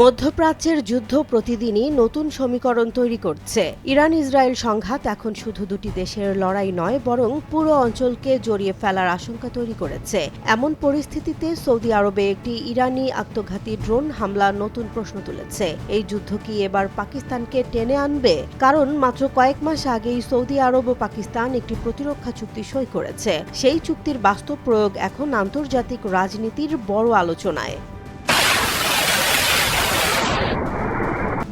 মধ্যপ্রাচ্যের যুদ্ধ প্রতিদিনই নতুন সমীকরণ তৈরি করছে। ইরান ইসরায়েল সংঘাত এখন শুধু দুটি দেশের লড়াই নয়, বরং পুরো অঞ্চলকে জড়িয়ে ফেলার আশঙ্কা তৈরি করেছে। এমন পরিস্থিতিতে সৌদি আরবে একটি ইরানি আত্মঘাতী ড্রোন হামলা নতুন প্রশ্ন তুলেছে। এই যুদ্ধ কি এবার পাকিস্তানকে টেনে আনবে? কারণ মাত্র কয়েক মাস আগেই সৌদি আরব ও পাকিস্তান একটি প্রতিরক্ষা চুক্তি সই করেছে। সেই চুক্তির বাস্তব প্রয়োগ এখন আন্তর্জাতিক রাজনীতির বড় আলোচনায়।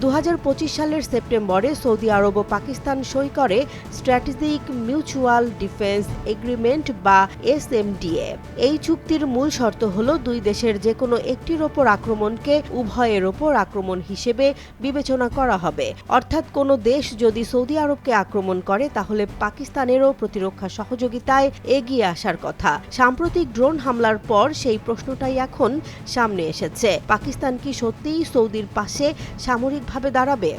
2025 সালের সেপ্টেম্বরে সৌদি আরব ও পাকিস্তান সই করে স্ট্র্যাটেজিক মিউচুয়াল ডিফেন্স এগ্রিমেন্ট বা SMDA। এই চুক্তির মূল শর্ত হল দুই দেশের যে কোনো একটির ওপর আক্রমণকে উভয়ের ওপর আক্রমণ হিসেবে বিবেচনা করা হবে। অর্থাৎ কোনো দেশ যদি সৌদি আরবকে আক্রমণ করে তাহলে পাকিস্তানেরও প্রতিরক্ষা সহযোগিতায় এগিয়ে আসার কথা। সাম্প্রতিক ড্রোন হামলার পর সেই প্রশ্নটাই এখন সামনে এসেছে। পাকিস্তান কি সত্যিই সৌদির পাশে সামরিক ভাবে দাঁড়াবে?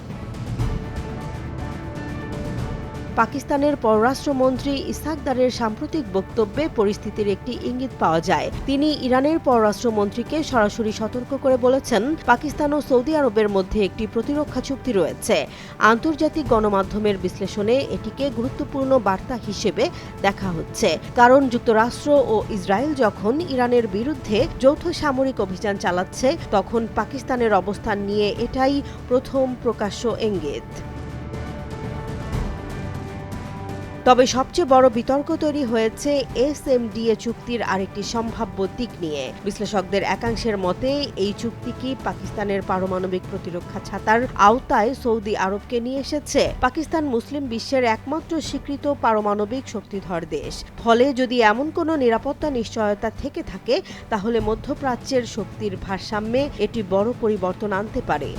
পাকিস্তানের পররাষ্ট্রমন্ত্রী ইসহাক দারের সাম্প্রতিক বক্তব্যে পরিস্থিতির একটি ইঙ্গিত পাওয়া যায়। তিনি ইরানের পররাষ্ট্রমন্ত্রীকে সরাসরি সতর্ক করে বলেছেন, পাকিস্তান ও সৌদি আরবের মধ্যে একটি প্রতিরক্ষা চুক্তি রয়েছে। আন্তর্জাতিক গণমাধ্যমের বিশ্লেষণে এটিকে গুরুত্বপূর্ণ বার্তা হিসেবে দেখা হচ্ছে, কারণ যুক্তরাষ্ট্র ও ইসরায়েল যখন ইরানের বিরুদ্ধে যৌথ সামরিক অভিযান চালাচ্ছে, তখন পাকিস্তানের অবস্থান নিয়ে এটাই প্রথম প্রকাশ্য ইঙ্গিত। তবে সবচেয়ে বড় বিতর্ক তৈরি হয়েছে SMDA চুক্তির আরেকটি সম্ভাব্য দিক নিয়ে। বিশ্লেষকদের একাংশের মতে এই চুক্তি কি পাকিস্তানের পারমাণবিক প্রতিরক্ষা ছাতার আওতায় সৌদি আরবকে নিয়ে এসেছে? পাকিস্তান মুসলিম বিশ্বের একমাত্র স্বীকৃত পারমাণবিক শক্তিধর দেশ। ফলে যদি এমন কোনো নিরাপত্তা নিশ্চয়তা থেকে থাকে, তাহলে মধ্যপ্রাচ্যের শক্তির ভারসাম্যে এটি বড় পরিবর্তন আনতে পারে।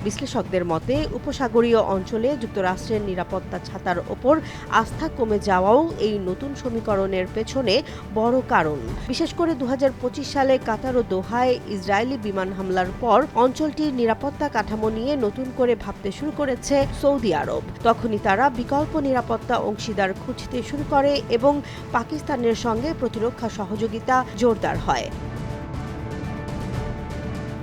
বিশ্লেষকদের মতে উপসাগরীয় অঞ্চলে যুক্তরাষ্ট্রের নিরাপত্তা ছাতার ওপর আস্থা কমে যাওয়াও এই নতুন সমীকরণের পেছনে বড় কারণ। বিশেষ করে 2025 সালে কাতার ও দোহায় ইসরায়েলি বিমান হামলার পর অঞ্চলটির নিরাপত্তা কাঠামো নিয়ে নতুন করে ভাবতে শুরু করেছে সৌদি আরব। তখনই তারা বিকল্প নিরাপত্তা অংশীদার খুঁজতে শুরু করে এবং পাকিস্তানের সঙ্গে প্রতিরক্ষা সহযোগিতা জোরদার হয়।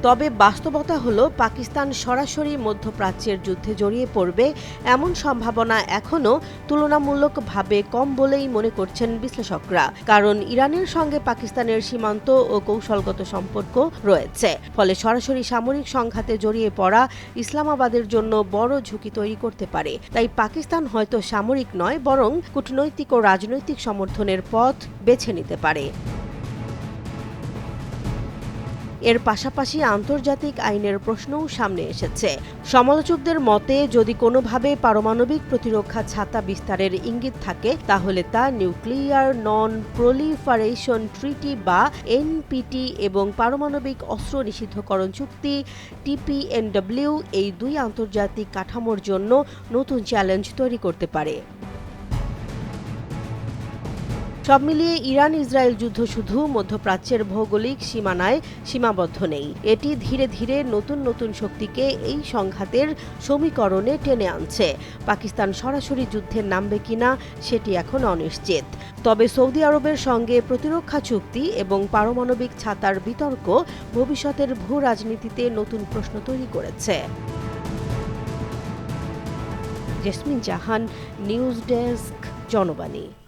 তবে বাস্তবতা হলো, পাকিস্তান সরাসরি মধ্যপ্রাচ্যের যুদ্ধে জড়িয়ে পড়বে এমন সম্ভাবনা এখনও তুলনামূলকভাবে কম বলেই মনে করছেন বিশ্লেষকরা। কারণ ইরানের সঙ্গে পাকিস্তানের সীমান্ত ও কৌশলগত সম্পর্ক রয়েছে। ফলে সরাসরি সামরিক সংঘাতে জড়িয়ে পড়া ইসলামাবাদের জন্য বড় ঝুঁকি তৈরি করতে পারে। তাই পাকিস্তান হয়তো সামরিক নয়, বরং কূটনৈতিক ও রাজনৈতিক সমর্থনের পথ বেছে নিতে পারে। এর পাশাপাশি আন্তর্জাতিক আইনের প্রশ্নও সামনে এসেছে। সমালোচকদের মতে, যদি কোনোভাবে পারমাণবিক প্রতিরক্ষা ছাতা বিস্তারের ইঙ্গিত থাকে, তাহলে তা নিউক্লিয়ার নন প্রলিফারেশন ট্রিটি বা NPT এবং পারমাণবিক অস্ত্র নিষিদ্ধকরণ চুক্তি TPNW এই দুই আন্তর্জাতিক কাঠামোর জন্য নতুন চ্যালেঞ্জ তৈরি করতে পারে। সব মিলিয়ে ইরান ইসরায়েল যুদ্ধ শুধু মধ্যপ্রাচ্যের ভৌগোলিক সীমানায় সীমাবদ্ধ নেই। এটি ধীরে ধীরে নতুন নতুন শক্তিকে এই সংঘাতের সমীকরণে টেনে আনছে। পাকিস্তান সরাসরি যুদ্ধে নামবে কিনা সেটি এখন অনিশ্চিত। তবে সৌদি আরবের সঙ্গে প্রতিরক্ষা চুক্তি এবং পারমাণবিক ছাতার বিতর্ক ভবিষ্যতের ভূ রাজনীতিতে নতুন প্রশ্ন তৈরি করেছে। জেসমিন জাহান, নিউজ ডেস্ক, জনবাণী।